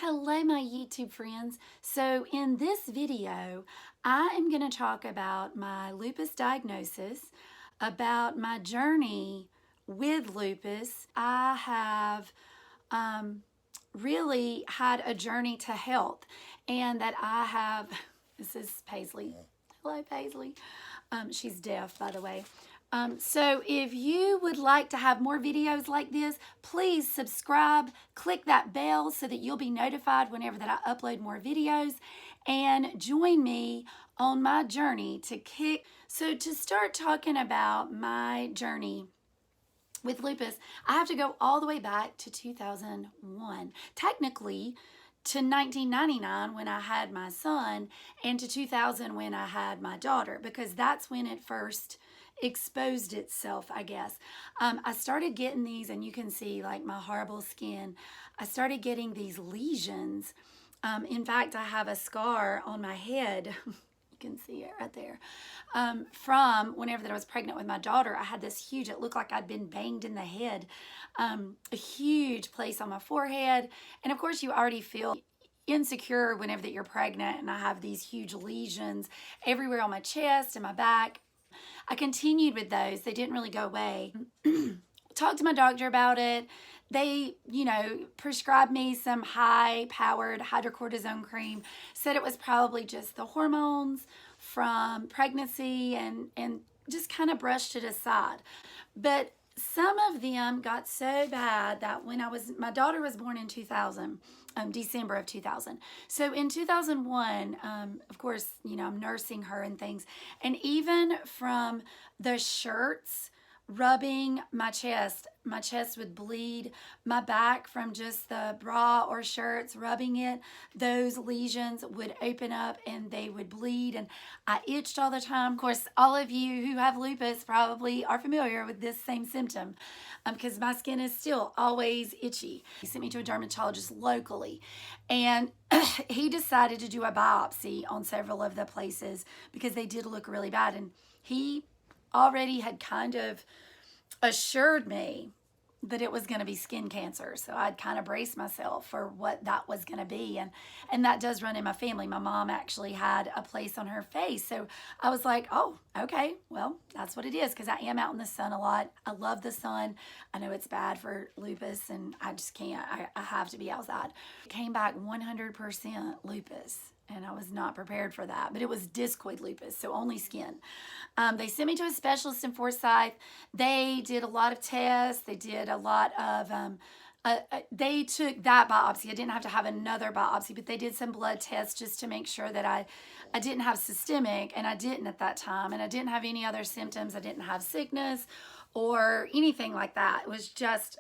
Hello my YouTube friends. So in this video, I am going to talk about my lupus diagnosis, about my journey with lupus. I have really had a journey to health, and that I have, this is Paisley. Hello Paisley. She's deaf, by the way. So if you would like to have more videos like this, please subscribe, click that bell so that you'll be notified whenever that I upload more videos, and join me on my journey to kick. So to start talking about my journey with lupus, I have to go all the way back to 2001. Technically, to 1999 when I had my son, and to 2000 when I had my daughter, because that's when it first exposed itself, I guess. I started getting these, and you can see like my horrible skin. I started getting these lesions. In fact, I have a scar on my head. You can see it right there. From whenever that I was pregnant with my daughter, I had this huge, it looked like I'd been banged in the head. A huge place on my forehead. And of course you already feel insecure whenever that you're pregnant, and I have these huge lesions everywhere on my chest and my back. I continued with those. They didn't really go away. Talked to my doctor about it. They, prescribed me some high-powered hydrocortisone cream. Said it was probably just the hormones from pregnancy, and just kind of brushed it aside. But some of them got so bad that when my daughter was born in 2000, December of 2000. So in 2001, of course, I'm nursing her and things. And even from the shirts rubbing my chest would bleed. My back from just the bra or shirts rubbing it, those lesions would open up and they would bleed, and I itched all the time. Of course, all of you who have lupus probably are familiar with this same symptom, because my skin is still always itchy. He sent me to a dermatologist locally, and he decided to do a biopsy on several of the places because they did look really bad, and he already had kind of assured me that it was going to be skin cancer. So I'd kind of braced myself for what that was going to be. And that does run in my family. My mom actually had a place on her face. So I was like, oh, okay, well, that's what it is, because I am out in the sun a lot. I love the sun. I know it's bad for lupus, and I just can't. I have to be outside. Came back 100% lupus. And I was not prepared for that, but it was discoid lupus, so only skin. They sent me to a specialist in Forsyth. They did a lot of tests. They did a lot of, they took that biopsy. I didn't have to have another biopsy, but they did some blood tests just to make sure that I didn't have systemic, and I didn't at that time, and I didn't have any other symptoms. I didn't have sickness or anything like that. It was just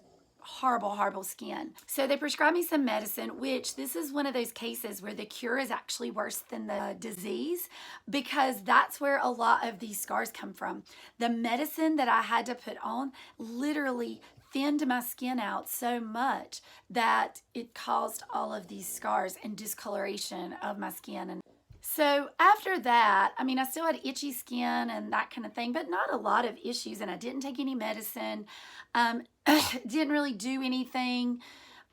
horrible skin. So they prescribed me some medicine, which this is one of those cases where the cure is actually worse than the disease, because that's where a lot of these scars come from. The medicine that I had to put on literally thinned my skin out so much that it caused all of these scars and discoloration of my skin. And so after that, I still had itchy skin and that kind of thing, but not a lot of issues, and I didn't take any medicine. Didn't really do anything.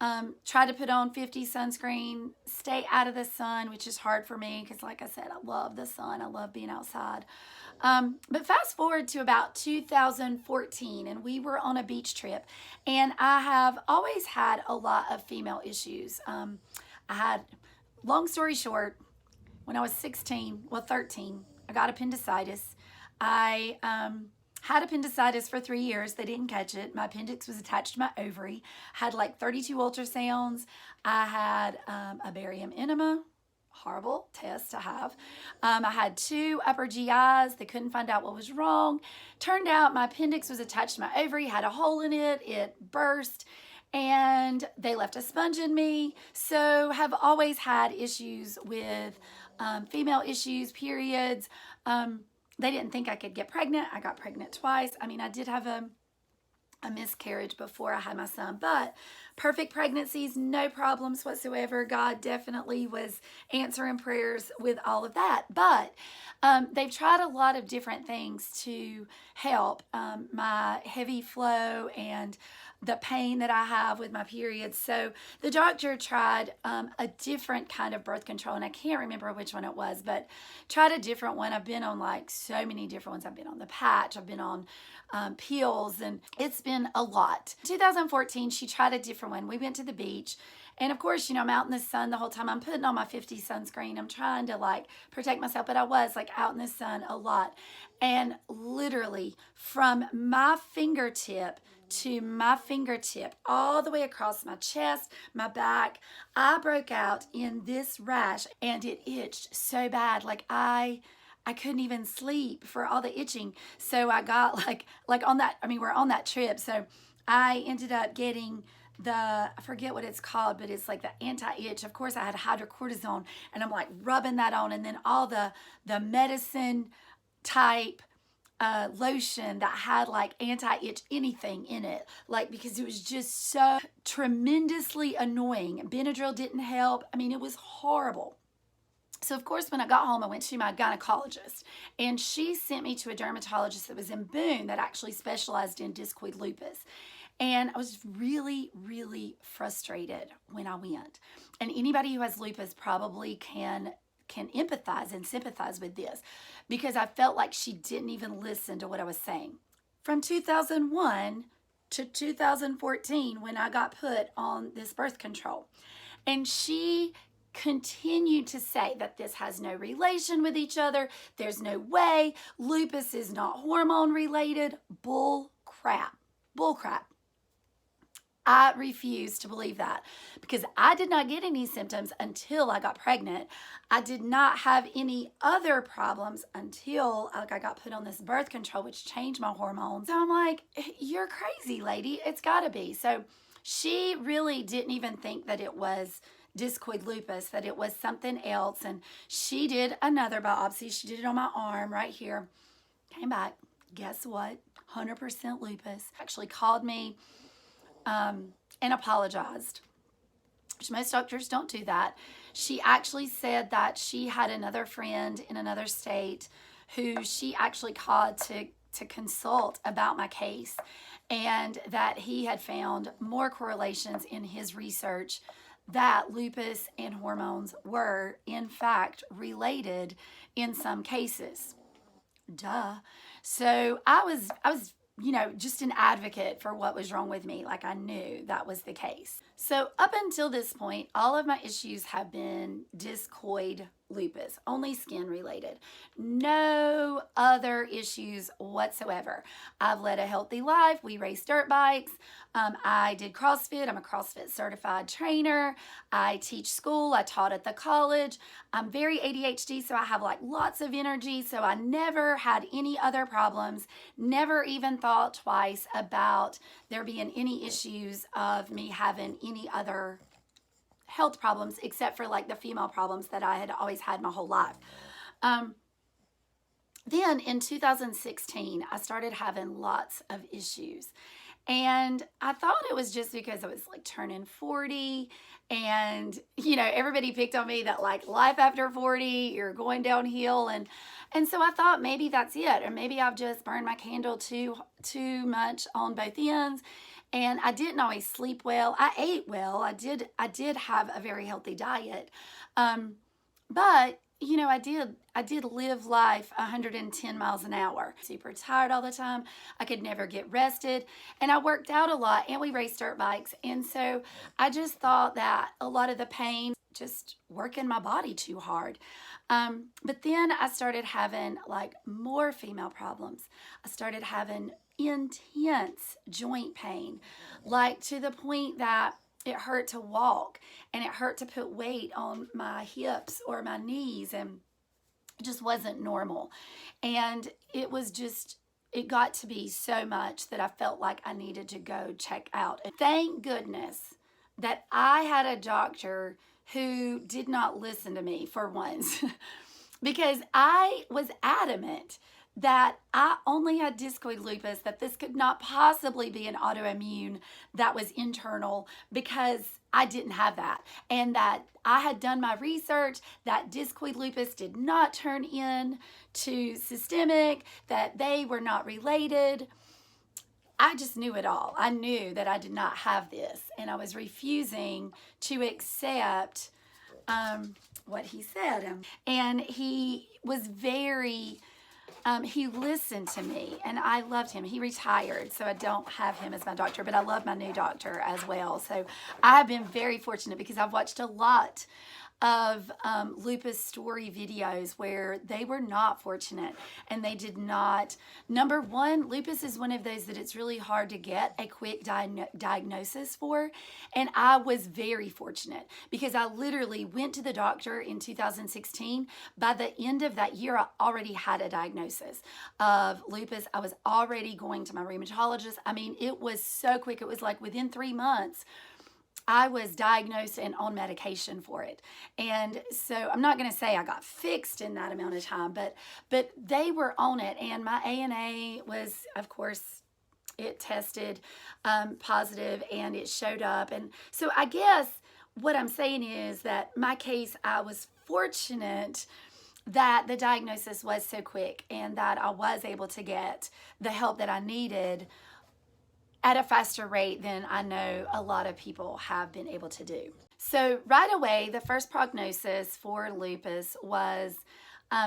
Tried to put on 50 sunscreen, stay out of the sun, which is hard for me because, like I said, I love the sun. I love being outside. But fast forward to about 2014, and we were on a beach trip, and I have always had a lot of female issues. I had, long story short, when I was 13, I got appendicitis. I had appendicitis for 3 years. They didn't catch it. My appendix was attached to my ovary. Had like 32 ultrasounds. I had a barium enema. Horrible test to have. I had 2 upper GIs. They couldn't find out what was wrong. Turned out my appendix was attached to my ovary, had a hole in it. It burst, and they left a sponge in me. So have always had issues with female issues, periods. They didn't think I could get pregnant. I got pregnant twice. I did have a miscarriage before I had my son, but perfect pregnancies, no problems whatsoever. God definitely was answering prayers with all of that. But they've tried a lot of different things to help my heavy flow and the pain that I have with my periods. So the doctor tried a different kind of birth control, and I can't remember which one it was, but tried a different one. I've been on like so many different ones. I've been on the patch, I've been on pills, and it's been a lot. 2014, she tried a different one. We went to the beach. And of course, you know, I'm out in the sun the whole time. I'm putting on my 50 sunscreen. I'm trying to like protect myself, but I was like out in the sun a lot. And literally from my fingertip to my fingertip, all the way across my chest, my back, I broke out in this rash, and it itched so bad. Like I couldn't even sleep for all the itching. So I got like on that, I mean, we're on that trip. So I ended up getting I forget what it's called, but it's like the anti-itch. Of course, I had hydrocortisone, and I'm like rubbing that on, and then all the medicine type lotion that had like anti-itch anything in it, like, because it was just so tremendously annoying. Benadryl didn't help. I mean, it was horrible. So of course, when I got home, I went to my gynecologist, and she sent me to a dermatologist that was in Boone that actually specialized in discoid lupus. And I was really, really frustrated when I went. And anybody who has lupus probably can empathize and sympathize with this, because I felt like she didn't even listen to what I was saying. From 2001 to 2014, when I got put on this birth control, and she continued to say that this has no relation with each other. There's no way. Lupus is not hormone related. Bull crap. Bull crap. I refuse to believe that, because I did not get any symptoms until I got pregnant. I did not have any other problems until I got put on this birth control, which changed my hormones. So I'm like, you're crazy, lady. It's got to be. So she really didn't even think that it was discoid lupus, that it was something else. And she did another biopsy. She did it on my arm right here. Came back. Guess what? 100% lupus. Actually called me and apologized, which most doctors don't do that. She actually said that she had another friend in another state who she actually called to consult about my case, and that he had found more correlations in his research that lupus and hormones were in fact related in some cases. Duh. So I was you know, just an advocate for what was wrong with me. Like, I knew that was the case. So up until this point, all of my issues have been discoid lupus, only skin related. No other issues whatsoever. I've led a healthy life. We race dirt bikes. I did CrossFit. I'm a CrossFit certified trainer. I teach school. I taught at the college. I'm very ADHD, so I have like lots of energy. So I never had any other problems. Never even thought twice about there being any issues of me having any other health problems, except for like the female problems that I had always had my whole life. Then in 2016, I started having lots of issues. And I thought it was just because I was like turning 40, and, you know, everybody picked on me that like life after 40, you're going downhill. And so I thought maybe that's it. Or maybe I've just burned my candle too much on both ends. And I didn't always sleep well. I ate well. I did have a very healthy diet. But, you know, I did live life 110 miles an hour. Super tired all the time. I could never get rested. And I worked out a lot, and we raced dirt bikes. And so I just thought that a lot of the pain just working my body too hard. But then I started having like more female problems. I started having intense joint pain, like to the point that it hurt to walk, and it hurt to put weight on my hips or my knees, and it just wasn't normal. And it got to be so much that I felt like I needed to go check out. And thank goodness that I had a doctor who did not listen to me for once, because I was adamant that I only had discoid lupus, that this could not possibly be an autoimmune that was internal, because I didn't have that. And that I had done my research, that discoid lupus did not turn into systemic, that they were not related. I just knew it all. I knew that I did not have this, and I was refusing to accept what he said. And he was very, he listened to me, and I loved him. He retired, so I don't have him as my doctor, but I love my new doctor as well. So I have been very fortunate, because I've watched a lot of lupus story videos where they were not fortunate, and they did not. Number one, lupus is one of those that it's really hard to get a quick diagnosis for, and I was very fortunate, because I literally went to the doctor in 2016. By the end of that year, I already had a diagnosis of lupus. I was already going to my rheumatologist. I mean, it was so quick. It was like within 3 months I was diagnosed and on medication for it. And so I'm not going to say I got fixed in that amount of time, but they were on it. And my ANA was, of course, it tested positive, and it showed up. And so I guess what I'm saying is that my case, I was fortunate that the diagnosis was so quick, and that I was able to get the help that I needed at a faster rate than I know a lot of people have been able to do. So right away, the first prognosis for lupus was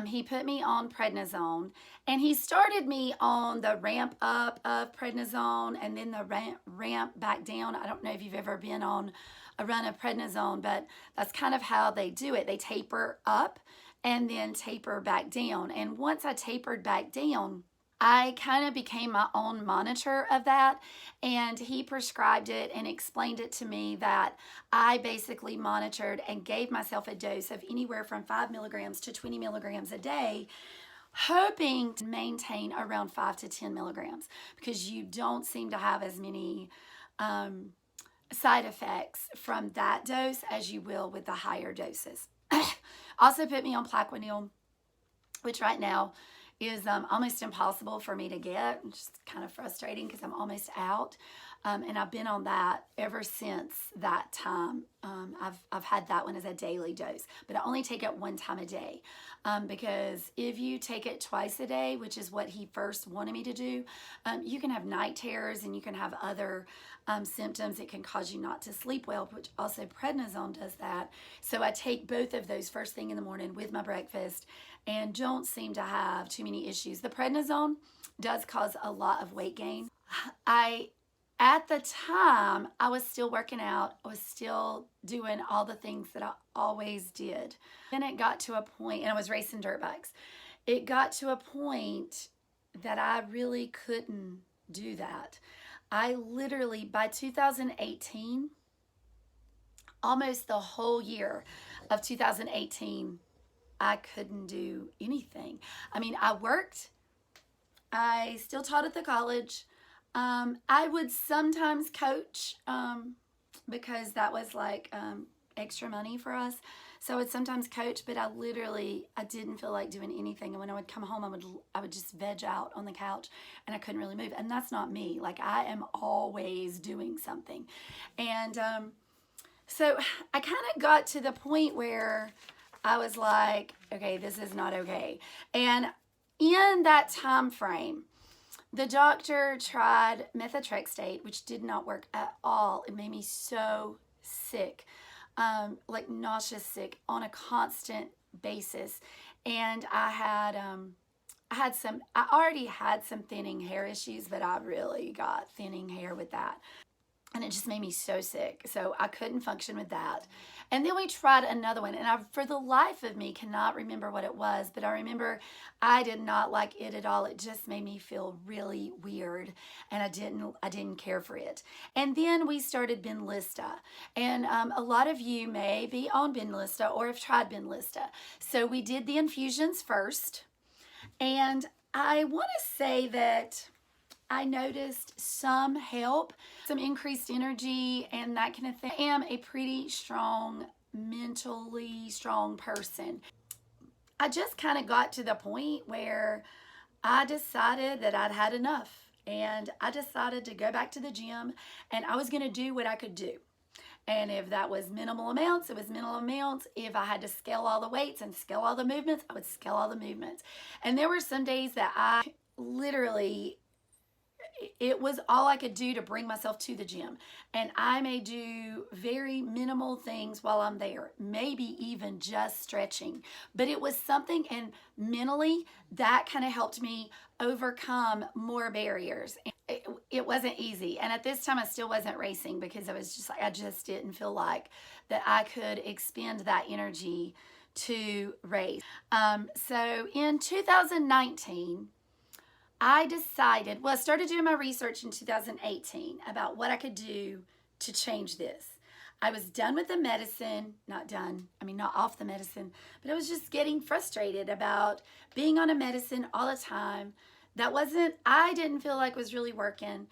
he put me on prednisone, and he started me on the ramp up of prednisone and then the ramp back down. I don't know if you've ever been on a run of prednisone, but that's kind of how they do it. They taper up and then taper back down. And once I tapered back down, I kind of became my own monitor of that, and he prescribed it and explained it to me that I basically monitored and gave myself a dose of anywhere from 5 milligrams to 20 milligrams a day, hoping to maintain around 5 to 10 milligrams, because you don't seem to have as many side effects from that dose as you will with the higher doses. Also put me on Plaquenil, which right now is almost impossible for me to get, which is kind of frustrating because I'm almost out. And I've been on that ever since that time. I've had that one as a daily dose, but I only take it 1 time a day, because if you take it twice a day, which is what he first wanted me to do, you can have night terrors, and you can have other symptoms. It can cause you not to sleep well, which also prednisone does that. So I take both of those first thing in the morning with my breakfast, and don't seem to have too many issues. The prednisone does cause a lot of weight gain. At the time, I was still working out. I was still doing all the things that I always did. Then it got to a point, and I was racing dirt bikes. It got to a point that I really couldn't do that. I literally, by 2018, almost the whole year of 2018, I couldn't do anything. I mean, I worked. I still taught at the college. I would sometimes coach because that was like extra money for us. So I would sometimes coach, but I didn't feel like doing anything. And when I would come home, I would just veg out on the couch, and I couldn't really move. And that's not me. Like, I am always doing something. And so I kind of got to the point where I was like, okay, this is not okay. And in that time frame, the doctor tried methotrexate, which did not work at all. It made me so sick, like nauseous sick on a constant basis. And I already had some thinning hair issues, but I really got thinning hair with that. And it just made me so sick. So I couldn't function with that. And then we tried another one, and I, for the life of me, cannot remember what it was, but I remember I did not like it at all. It just made me feel really weird, and I didn't care for it. And then we started Benlysta, and a lot of you may be on Benlysta or have tried Benlysta. So we did the infusions first, and I want to say that I noticed some help, some increased energy and that kind of thing. I am a pretty strong, mentally strong person. I just kind of got to the point where I decided that I'd had enough, and I decided to go back to the gym, and I was going to do what I could do. And if that was minimal amounts, it was minimal amounts. If I had to scale all the weights and scale all the movements, I would scale all the movements. And there were some days that I literally, it was all I could do to bring myself to the gym. And I may do very minimal things while I'm there, maybe even just stretching. But it was something, and mentally, that kind of helped me overcome more barriers. It wasn't easy. And at this time, I still wasn't racing because I was just like, I just didn't feel like that I could expend that energy to race. So in 2019, I decided, well, I started doing my research in 2018 about what I could do to change this. I was done with the medicine, not off the medicine, but I was just getting frustrated about being on a medicine all the time. I didn't feel like was really working.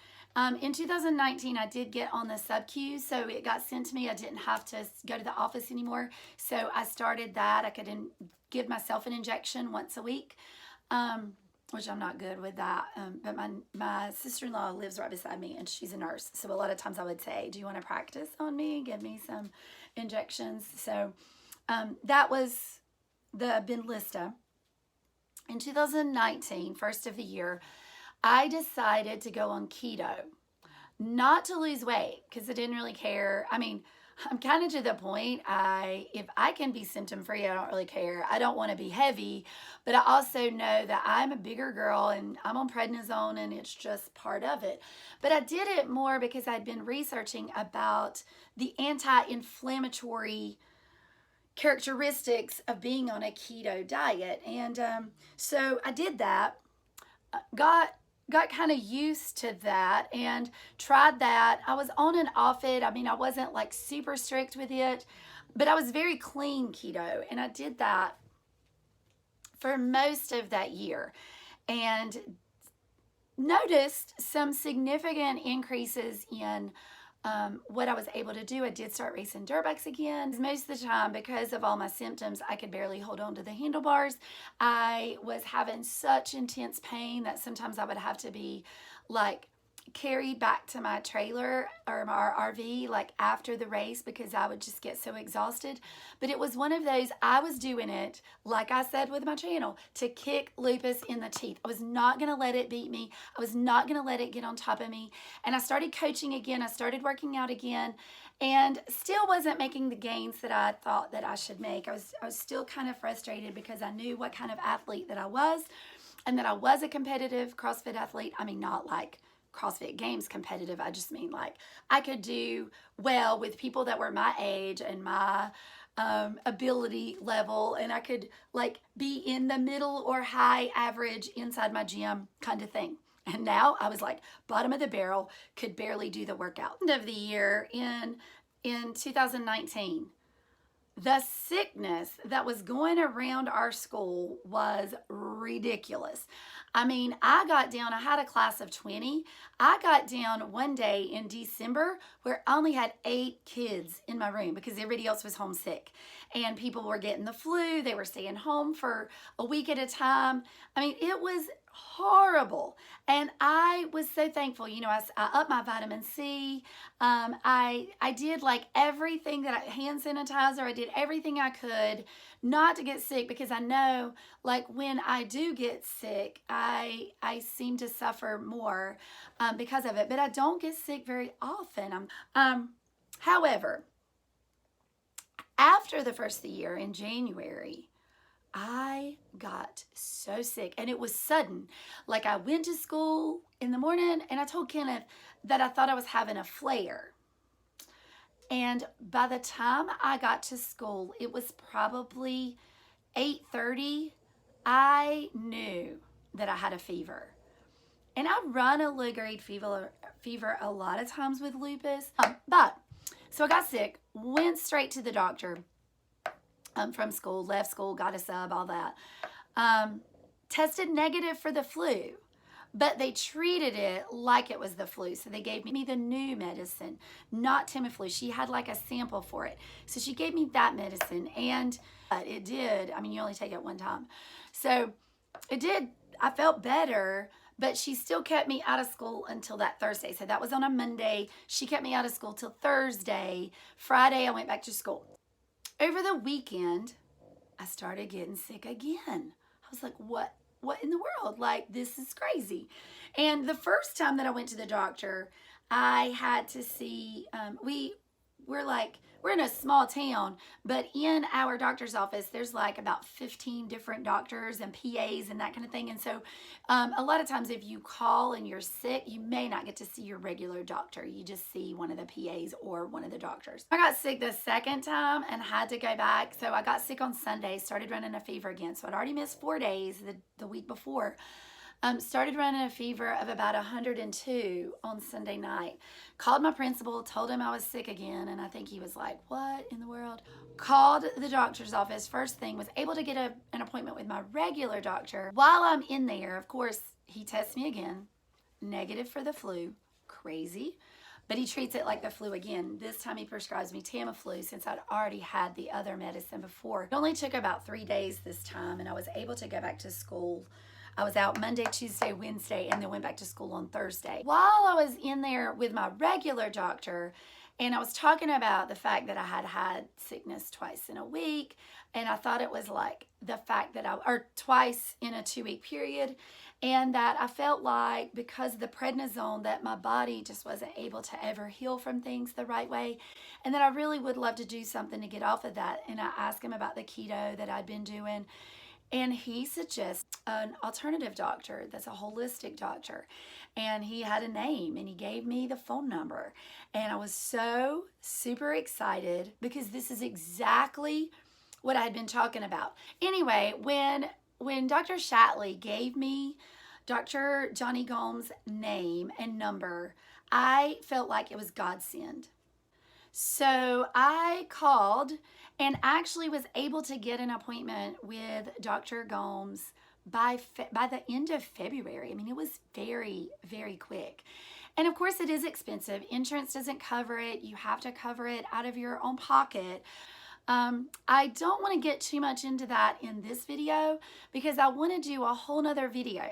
In 2019, I did get on the sub-Q, so it got sent to me. I didn't have to go to the office anymore, so I started that. I could give myself an injection once a week. Which I'm not good with that, but my sister-in-law lives right beside me, and she's a nurse, so a lot of times I would say, do you want to practice on me? Give me some injections. So that was the Benlysta. In 2019, first of the year, I decided to go on keto, not to lose weight, because I didn't really care. I mean, I'm kind of to the point, if I can be symptom free, I don't really care. I don't want to be heavy, but I also know that I'm a bigger girl and I'm on prednisone and it's just part of it. But I did it more because I'd been researching about the anti-inflammatory characteristics of being on a keto diet. And so I did that, got kind of used to that and tried that. I was on and off it. I mean, I wasn't like super strict with it, but I was very clean keto, and I did that for most of that year and noticed some significant increases in what I was able to do. I did start racing dirt bikes again. Most of the time, because of all my symptoms, I could barely hold on to the handlebars. I was having such intense pain that sometimes I would have to be like carried back to my trailer or my RV like after the race because I would just get so exhausted. But it was one of those, I was doing it, like I said with my channel, to kick lupus in the teeth. I was not going to let it beat me. I was not going to let it get on top of me. And I started coaching again. I started working out again, and still wasn't making the gains that I thought that I should make. I was still kind of frustrated because I knew what kind of athlete that I was, and that I was a competitive CrossFit athlete. I mean, not like CrossFit Games competitive. I just mean like I could do well with people that were my age and my ability level, and I could like be in the middle or high average inside my gym kind of thing. And now I was like bottom of the barrel, could barely do the workout. End of the year in 2019, the sickness that was going around our school was ridiculous. I mean, I had a class of 20. I got down one day in December where I only had 8 kids in my room because everybody else was homesick. And people were getting the flu. They were staying home for a week at a time. I mean, it was horrible. And I was so thankful. You know, I upped my vitamin C. I did like everything hand sanitizer. I did everything I could not to get sick, because I know like when I do get sick, I seem to suffer more because of it. But I don't get sick very often. However, after the first of the year in January, I got so sick, and it was sudden. Like I went to school in the morning and I told Kenneth that I thought I was having a flare. And by the time I got to school, it was probably 8:30. I knew that I had a fever. And I run a low-grade fever a lot of times with lupus. So I got sick, went straight to the doctor. From school, left school, got a sub, all that. Tested negative for the flu, but they treated it like it was the flu. So they gave me the new medicine, not Tamiflu. She had like a sample for it. So she gave me that medicine, and it did. I mean, you only take it one time. So it did I felt better, but she still kept me out of school until that Thursday. So that was on a Monday. She kept me out of school till Thursday. Friday, I went back to school. Over the weekend, I started getting sick again. I was like, what in the world? Like, this is crazy. And the first time that I went to the doctor, I had to see, we're in a small town, but in our doctor's office, there's like about 15 different doctors and PAs and that kind of thing. And so a lot of times if you call and you're sick, you may not get to see your regular doctor. You just see one of the PAs or one of the doctors. I got sick the second time and had to go back. So I got sick on Sunday, started running a fever again. So I'd already missed 4 days the week before. Started running a fever of about 102 on Sunday night. Called my principal, told him I was sick again, and I think he was like, what in the world? Called the doctor's office. First thing, was able to get an appointment with my regular doctor. While I'm in there, of course, he tests me again. Negative for the flu. Crazy. But he treats it like the flu again. This time he prescribes me Tamiflu since I'd already had the other medicine before. It only took about 3 days this time, and I was able to go back to school. I was out Monday, Tuesday, Wednesday, and then went back to school on Thursday. While I was in there with my regular doctor, and I was talking about the fact that I had had sickness twice in a week, and I thought it was like the fact that or twice in a 2-week period, and that I felt like because of the prednisone that my body just wasn't able to ever heal from things the right way, and that I really would love to do something to get off of that. And I asked him about the keto that I'd been doing, and he suggests an alternative doctor that's a holistic doctor. And he had a name, and he gave me the phone number. And I was so super excited because this is exactly what I had been talking about. Anyway, when Dr. Shatley gave me Dr. Johnny Gomes' name and number, I felt like it was godsend. So I called and actually was able to get an appointment with Dr. Gomes by the end of February. I mean, it was very, very quick. And of course, it is expensive. Insurance doesn't cover it. You have to cover it out of your own pocket. I don't want to get too much into that in this video because I want to do a whole nother video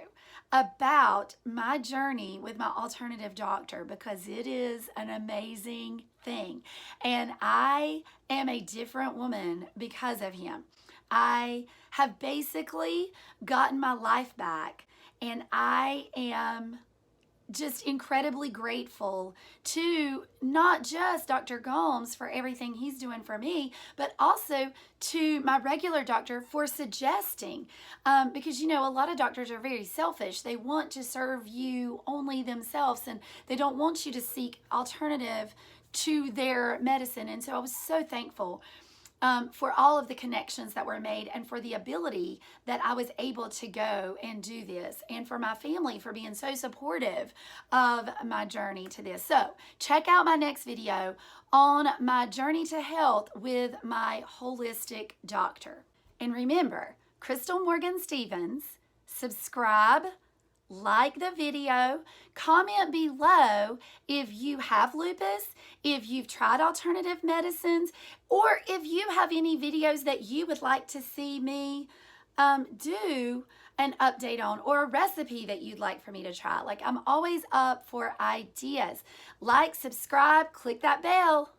about my journey with my alternative doctor, because it is an amazing thing. And I am a different woman because of him. I have basically gotten my life back, and I am just incredibly grateful to not just Dr. Gomes for everything he's doing for me, but also to my regular doctor for suggesting, because you know, a lot of doctors are very selfish. They want to serve you only themselves, and they don't want you to seek alternative to their medicine. And so I was so thankful for all of the connections that were made, and for the ability that I was able to go and do this, and for my family for being so supportive of my journey to this. So check out my next video on my journey to health with my holistic doctor. And remember, Crystal Morgan Stevens, subscribe, like the video, comment below if you have lupus, if you've tried alternative medicines, or if you have any videos that you would like to see me do an update on, or a recipe that you'd like for me to try. Like, I'm always up for ideas. Like, subscribe, click that bell.